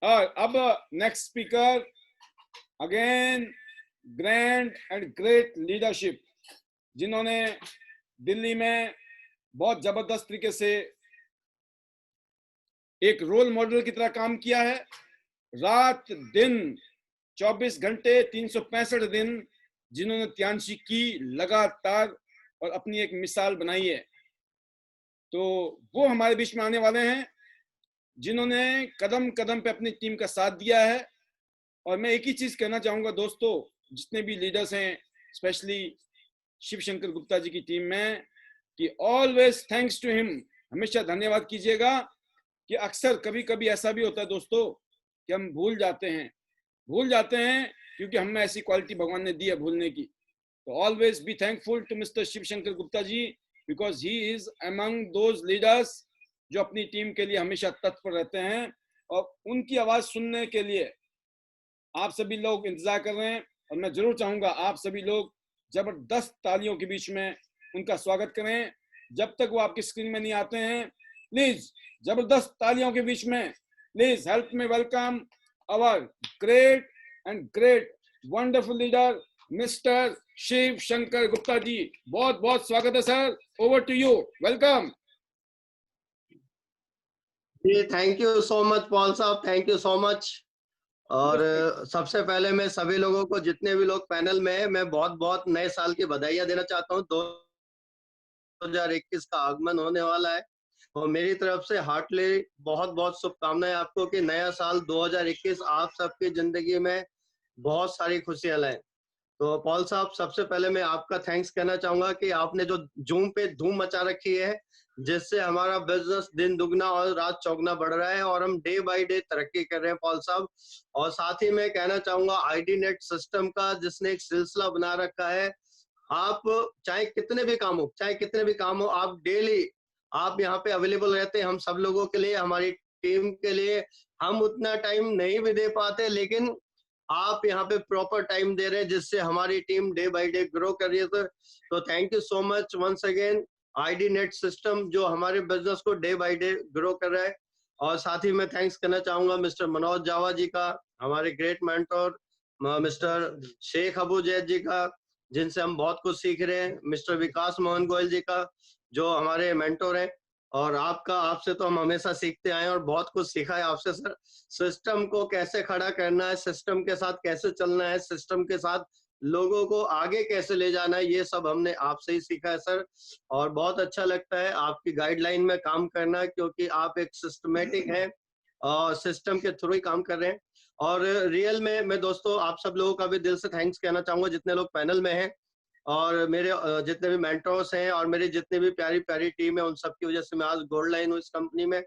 और अब next speaker, again grand and great leadership, जिन्होंने दिल्ली में बहुत जबरदस्त तरीके से एक रोल मॉडल की तरह काम किया है। रात दिन 24 घंटे 365 दिन जिन्होंने त्यांशी की लगातार और अपनी एक मिसाल बनाई है, तो वो हमारे बीच में आने वाले हैं, जिन्होंने कदम कदम पे अपनी टीम का साथ दिया है। और मैं एक ही चीज कहना चाहूंगा दोस्तों, जितने भी लीडर्स हैं, स्पेशली शिव शंकर गुप्ता जी की टीम में, कि ऑलवेज थैंक्स टू हिम, हमेशा धन्यवाद कीजिएगा। कि अक्सर कभी कभी ऐसा भी होता है दोस्तों कि हम भूल जाते हैं क्योंकि हमें ऐसी क्वालिटी भगवान ने दी है भूलने की। तो always be thankful to mister Shiv Shankar Gupta ji, because he is among those leaders जो अपनी टीम के लिए हमेशा तत्पर रहते हैं। और उनकी आवाज सुनने के लिए आप सभी लोग इंतजार कर रहे हैं, और मैं जरूर चाहूंगा आप सभी लोग जबरदस्त तालियों के बीच में उनका स्वागत करें। जब तक वो आपकी स्क्रीन में नहीं आते हैं, प्लीज जबरदस्त तालियों के बीच में please help me welcome our great and great wonderful leader mister Shiv Shankar Gupta ji. बहुत बहुत स्वागत है sir, over to you, welcome. जी thank you so much Paul साहब, थैंक यू सो मच। और सबसे पहले मैं सभी लोगों को, जितने भी लोग पैनल में हैं, मैं बहुत बहुत नए साल की बधाइयां देना चाहता हूँ। 2021 का आगमन होने वाला है और मेरी तरफ से हार्टली बहुत बहुत शुभकामनाएं आपको कि नया साल 2021 आप सबकी जिंदगी में बहुत सारी खुशियां लाए। तो पॉल साहब, सबसे पहले मैं आपका थैंक्स कहना चाहूंगा कि आपने जो जूम पे धूम मचा रखी है, जिससे हमारा बिजनेस दिन दुगना और रात चौगुना बढ़ रहा है और हम डे बाय डे तरक्की कर रहे हैं पॉल साहब। और साथ ही मैं कहना चाहूंगा आईडी नेट सिस्टम का, जिसने एक सिलसिला बना रखा है। आप चाहे कितने भी काम हो, आप डेली आप यहाँ पे अवेलेबल रहते हैं हम सब लोगों के लिए, हमारी टीम के लिए। हम उतना टाइम नहीं भी दे पाते, लेकिन आप यहाँ पे प्रॉपर टाइम दे रहे हैं, जिससे हमारी team day by day grow कर रही है सर। तो thank you so much once again ID net system, जो हमारे बिजनेस को डे बाय डे ग्रो कर रहा है। और साथ ही मैं थैंक्स करना चाहूंगा मिस्टर मनोज जावा जी का, हमारे great mentor, mister Shaikh Abu Zaid ji का, जिनसे हम बहुत कुछ सीख रहे हैं, मिस्टर विकास मोहन गोयल जी का, जो हमारे मेंटोर हैं। और आपसे तो हम हमेशा सीखते आए हैं और बहुत कुछ सीखा है आपसे सर। सिस्टम को कैसे खड़ा करना है, सिस्टम के साथ कैसे चलना है, सिस्टम के साथ लोगों को आगे कैसे ले जाना है, ये सब हमने आपसे ही सीखा है सर। और बहुत अच्छा लगता है आपकी गाइडलाइन में काम करना, क्योंकि आप एक सिस्टमेटिक हैं और सिस्टम के थ्रू ही काम कर रहे हैं। और रियल में मैं दोस्तों आप सब लोगों का भी दिल से थैंक्स कहना चाहूंगा, जितने लोग पैनल में हैं और मेरे जितने भी मेंटर्स हैं और मेरी जितनी भी प्यारी प्यारी टीम है, उन सब की वजह से मैं आज गोल्ड लाइन हूँ इस कंपनी में।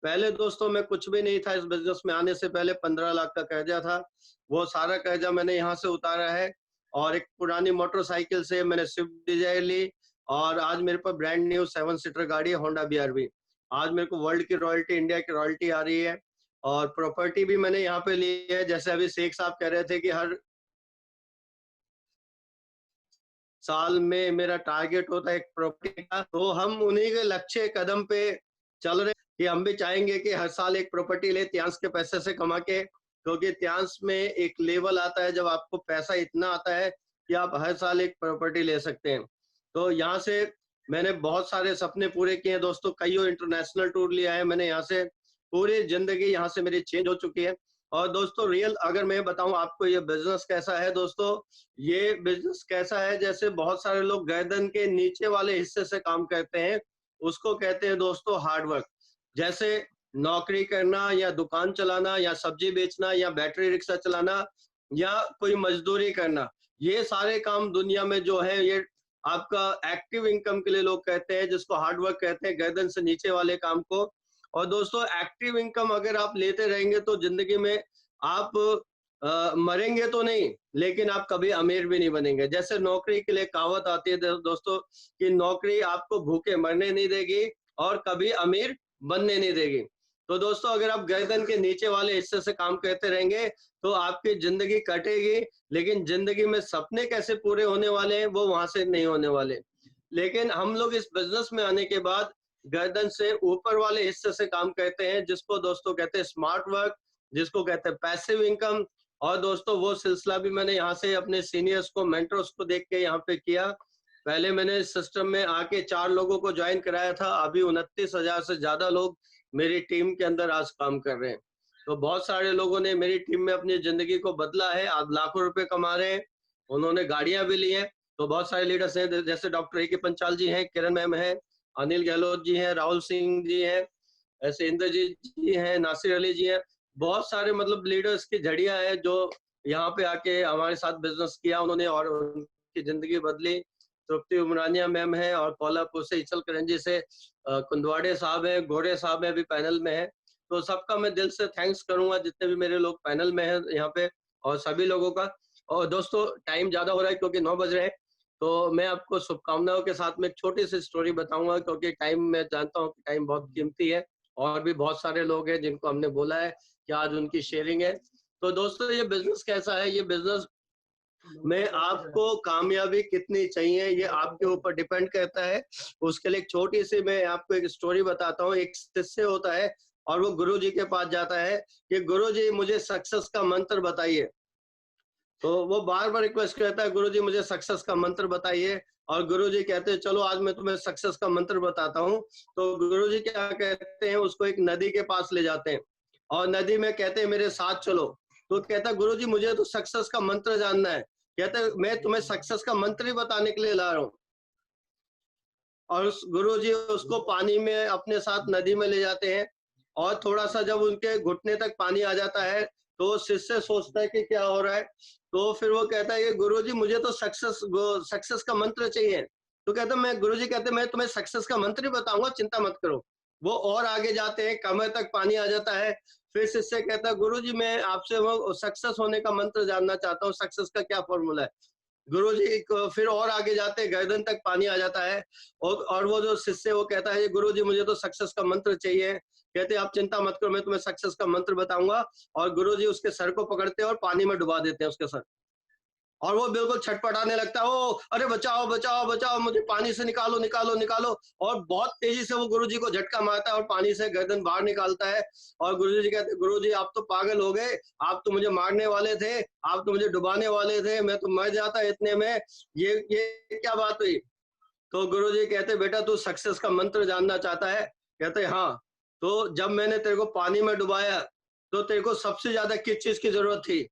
पहले दोस्तों मैं कुछ भी नहीं था, इस बिजनेस में आने से पहले 15 लाख का कर्जा था। वो सारा कर्जा मैंने यहाँ से उतारा है और एक पुरानी मोटरसाइकिल से मैंने स्विफ्ट डिजायर ली और आज मेरे पास ब्रांड न्यू 7 सीटर गाड़ी है, होंडा BRV। आज मेरे को वर्ल्ड की रॉयल्टी, इंडिया की रॉयल्टी आ रही है। और प्रॉपर्टी भी मैंने यहाँ पे ली है, जैसे अभी शेख साहब कह रहे थे कि हर साल में मेरा टारगेट होता है एक प्रॉपर्टी का, तो हम उन्हीं के लक्ष्य कदम पे चल रहे कि हम भी चाहेंगे कि हर साल एक प्रॉपर्टी ले त्यांश के पैसे से कमा के, क्योंकि त्यांश में एक लेवल आता है जब आपको पैसा इतना आता है कि आप हर साल एक प्रॉपर्टी ले सकते हैं। तो यहाँ से मैंने बहुत सारे सपने पूरे किए हैं दोस्तों, कई इंटरनेशनल टूर लिया है मैंने यहाँ से, पूरी जिंदगी यहाँ से मेरी चेंज हो चुकी है। और दोस्तों रियल अगर मैं बताऊं आपको ये बिजनेस कैसा है दोस्तों, ये बिजनेस कैसा है, जैसे बहुत सारे लोग गर्दन के नीचे वाले हिस्से से काम करते हैं, उसको कहते हैं दोस्तों हार्ड वर्क। जैसे नौकरी करना या दुकान चलाना या सब्जी बेचना या बैटरी रिक्शा चलाना या कोई मजदूरी करना, ये सारे काम दुनिया में जो है ये आपका एक्टिव इनकम के लिए लोग कहते हैं, जिसको हार्ड वर्क कहते हैं, गर्दन से नीचे वाले काम को। और दोस्तों एक्टिव इनकम अगर आप लेते रहेंगे तो जिंदगी में आप मरेंगे तो नहीं, लेकिन आप कभी अमीर भी नहीं बनेंगे। जैसे नौकरी के लिए कहावत आती है दोस्तों कि नौकरी आपको भूखे मरने नहीं देगी और कभी अमीर बनने नहीं देगी। तो दोस्तों अगर आप गर्दन के नीचे वाले हिस्से से काम करते रहेंगे तो आपकी जिंदगी कटेगी, लेकिन जिंदगी में सपने कैसे पूरे होने वाले हैं वो वहां से नहीं होने वाले। लेकिन हम लोग इस बिजनेस में आने के बाद गर्दन से ऊपर वाले हिस्से से काम करते हैं, जिसको दोस्तों कहते हैं स्मार्ट वर्क, जिसको कहते हैं पैसिव इनकम। और दोस्तों वो सिलसिला भी मैंने यहाँ से अपने सीनियर्स को, मेंटर्स को देख के यहाँ पे किया। पहले मैंने सिस्टम में आके 4 लोगों को ज्वाइन कराया था, अभी 29,000 से ज्यादा लोग मेरी टीम के अंदर आज काम कर रहे हैं। तो बहुत सारे लोगों ने मेरी टीम में अपनी जिंदगी को बदला है, आज लाखों रुपए कमा रहे हैं, उन्होंने गाड़ियां भी ली हैं। तो बहुत सारे लीडर्स हैं, जैसे डॉक्टर ए के पंचाल जी हैं, किरण मैम है, अनिल गहलोत जी हैं, राहुल सिंह जी हैं, ऐसे इंद्रजीत जी हैं, नासिर अली जी हैं। बहुत सारे मतलब लीडर्स की झड़ियां हैं जो यहाँ पे आके हमारे साथ बिजनेस किया उन्होंने और उनकी जिंदगी बदली। तृप्ति उमरानिया मैम है और कोल्हापुर से इचल करंजी से कुंदवाड़े साहब हैं, घोड़े साहब हैं, अभी पैनल में है। तो सबका मैं दिल से थैंक्स करूंगा जितने भी मेरे लोग पैनल में हैं यहाँ पे, और सभी लोगों का। और दोस्तों टाइम ज्यादा हो रहा है क्योंकि 9 बज रहे हैं, तो मैं आपको शुभकामनाओं के साथ में एक छोटी सी स्टोरी बताऊंगा, क्योंकि टाइम मैं जानता हूँ कि टाइम बहुत कीमती है और भी बहुत सारे लोग हैं जिनको हमने बोला है कि आज उनकी शेयरिंग है। तो दोस्तों ये बिजनेस कैसा है, ये बिजनेस में आपको कामयाबी कितनी चाहिए ये आपके ऊपर डिपेंड करता है। उसके लिए एक छोटी सी मैं आपको एक स्टोरी बताता हूँ। एक शिष्य होता है और वो गुरु जी के पास जाता है कि गुरु जी मुझे सक्सेस का मंत्र बताइए। तो वो बार बार रिक्वेस्ट करता है, गुरु जी मुझे सक्सेस का मंत्र बताइए। और गुरु जी कहते हैं चलो आज मैं तुम्हें सक्सेस का मंत्र बताता हूँ। तो गुरु जी क्या कहते हैं, उसको एक नदी के पास ले जाते हैं और नदी में कहते हैं मेरे साथ चलो। तो कहता है गुरु जी मुझे तो सक्सेस का मंत्र जानना है। कहते हैं मैं तुम्हें सक्सेस का मंत्र ही बताने के लिए ला रहा हूँ। और उस गुरु जी उसको पानी में अपने साथ नदी में ले जाते हैं और थोड़ा सा जब उनके घुटने तक पानी आ जाता है तो शिष्य सोचता है कि क्या हो रहा है। तो फिर वो कहता है कि गुरुजी मुझे तो सक्सेस का मंत्र चाहिए। तो कहता मैं, गुरुजी कहते मैं तुम्हें सक्सेस का मंत्र ही बताऊंगा, चिंता मत करो। वो और आगे जाते हैं, कमर तक पानी आ जाता है। फिर शिष्य कहता है गुरुजी मैं आपसे वो सक्सेस होने का मंत्र जानना चाहता हूँ, सक्सेस का क्या फॉर्मूला है। गुरुजी फिर और आगे जाते हैं, गर्दन तक पानी आ जाता है। और वो जो शिष्य वो कहता है गुरुजी मुझे तो सक्सेस का मंत्र चाहिए। कहते आप चिंता मत करो, मैं तुम्हें सक्सेस का मंत्र बताऊंगा। और गुरुजी उसके सर को पकड़ते हैं और पानी में डुबा देते हैं उसके सर। और वो बिल्कुल छटपटाने लगता है, ओ अरे बचाओ बचाओ बचाओ, मुझे पानी से निकालो निकालो निकालो। और बहुत तेजी से वो गुरुजी को झटका मारता है और पानी से गर्दन बाहर निकालता है। और गुरुजी कहते गुरुजी आप तो पागल हो गए, आप तो मुझे मारने वाले थे, आप तो मुझे डुबाने वाले थे, मैं तो मर जाता इतने में, ये क्या बात हुई। तो गुरुजी कहते बेटा तू सक्सेस का मंत्र जानना चाहता है। कहते हाँ। तो जब मैंने तेरे को पानी में डुबाया तो तेरे को सबसे ज्यादा किस चीज की जरूरत थी।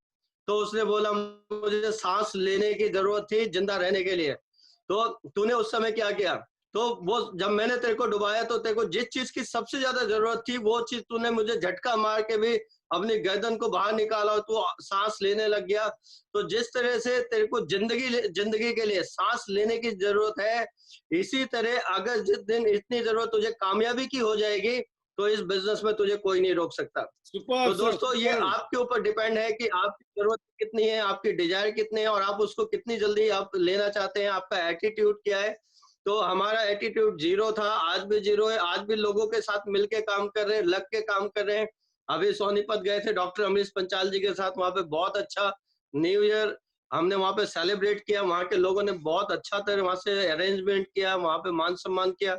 तो उसने बोला मुझे सांस लेने की जरूरत थी जिंदा रहने के लिए। तो तूने उस समय क्या किया। तो वो जब मैंने तेरे को डुबाया तो तेरे को जिस चीज की सबसे ज्यादा जरूरत थी वो चीज तूने मुझे झटका मार के भी अपनी गर्दन को बाहर निकाला और तू सांस लेने लग गया। तो जिस तरह से तेरे को जिंदगी के लिए सांस लेने की जरूरत है, इसी तरह अगर जिस दिन इतनी जरूरत तुझे कामयाबी की हो जाएगी तो इस बिजनेस में तुझे कोई नहीं रोक सकता। सुपर तो सर, दोस्तों ये सुपर। आपके ऊपर डिपेंड है कि आपकी जरूरत कितनी है, आपकी डिजायर कितनी है और आप उसको कितनी जल्दी आप लेना चाहते हैं, आपका एटीट्यूड क्या है। तो हमारा एटीट्यूड 0 था, आज भी 0 है। आज भी लोगों के साथ मिलके काम कर रहे हैं, लग के काम कर रहे हैं। अभी सोनीपत गए थे डॉक्टर अमरीश पंचाल जी के साथ, वहां पे बहुत अच्छा न्यू ईयर हमने वहां पे सेलिब्रेट किया। वहां के लोगों ने बहुत अच्छा तरह वहां से अरेंजमेंट किया, वहां पे मान सम्मान किया।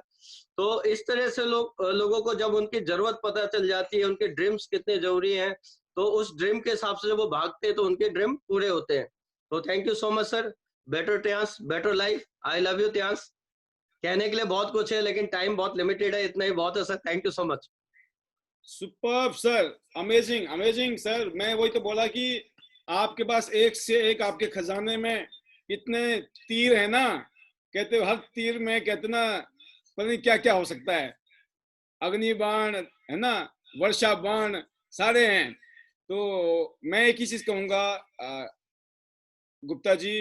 तो इस तरह से लोगों को जब उनकी जरूरत पता चल जाती है, उनके ड्रीम्स कितने जरूरी हैं, तो उस ड्रीम के हिसाब से जब वो भागते हैं तो उनके ड्रीम पूरे होते हैं। तो thank you so much sir. Better ट्यांस, better life. I love you ट्यांस। कहने के लिए बहुत कुछ है लेकिन टाइम बहुत लिमिटेड है, इतना ही बहुत है sir. Thank you so much. Super sir, amazing amazing sir. मैं वही तो बोला कि आपके पास एक से एक आपके खजाने में इतने तीर है ना, कहते हर तीर में कहते ना पता नहीं क्या क्या हो सकता है। अग्नि बाण है ना, वर्षा बाण सारे हैं। तो मैं एक ही चीज कहूंगा, गुप्ता जी,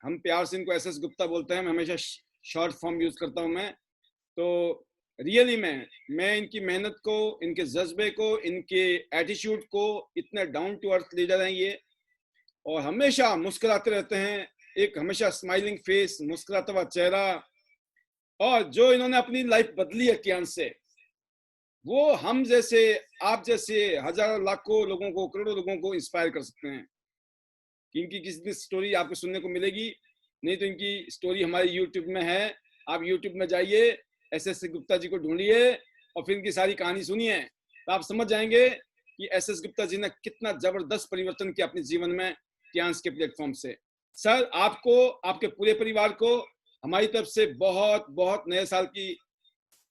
हम प्यार से इनको एसएस गुप्ता बोलते हैं, मैं हमेशा शॉर्ट फॉर्म यूज करता हूं मैं। तो रियली मैं इनकी मेहनत को, इनके जज्बे को, इनके एटीट्यूड को इतना डाउन टू अर्थ ले जा रहे हैं ये, और हमेशा मुस्कुराते रहते हैं, एक हमेशा स्माइलिंग फेस, मुस्कुराता हुआ चेहरा। और जो इन्होंने अपनी लाइफ बदली है ज्ञान से, वो हम जैसे, आप जैसे हजारों लाखों लोगों को, करोड़ों लोगों को इंस्पायर कर सकते हैं। इनकी किसी दिन स्टोरी आपको सुनने को मिलेगी, नहीं तो इनकी स्टोरी हमारे यूट्यूब में है। आप यूट्यूब में जाइए, एसएस गुप्ता जी को ढूंढिए और फिर इनकी सारी कहानी सुनिए, तो आप समझ जाएंगे कि एसएस गुप्ता जी ने कितना जबरदस्त परिवर्तन किया अपने जीवन में टियांस के प्लेटफॉर्म से। सर, आपको, आपके पूरे परिवार को हमारी तरफ से बहुत बहुत नए साल की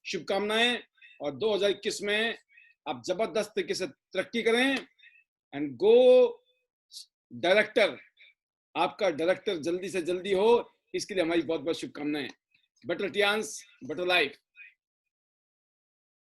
शुभकामनाएं, और 2021 में आप जबरदस्त तरीके से तरक्की करें एंड गो डायरेक्टर, आपका डायरेक्टर जल्दी से जल्दी हो, इसके लिए हमारी बहुत बहुत शुभकामनाएं। बेटर टियांस, बेटर लाइफ।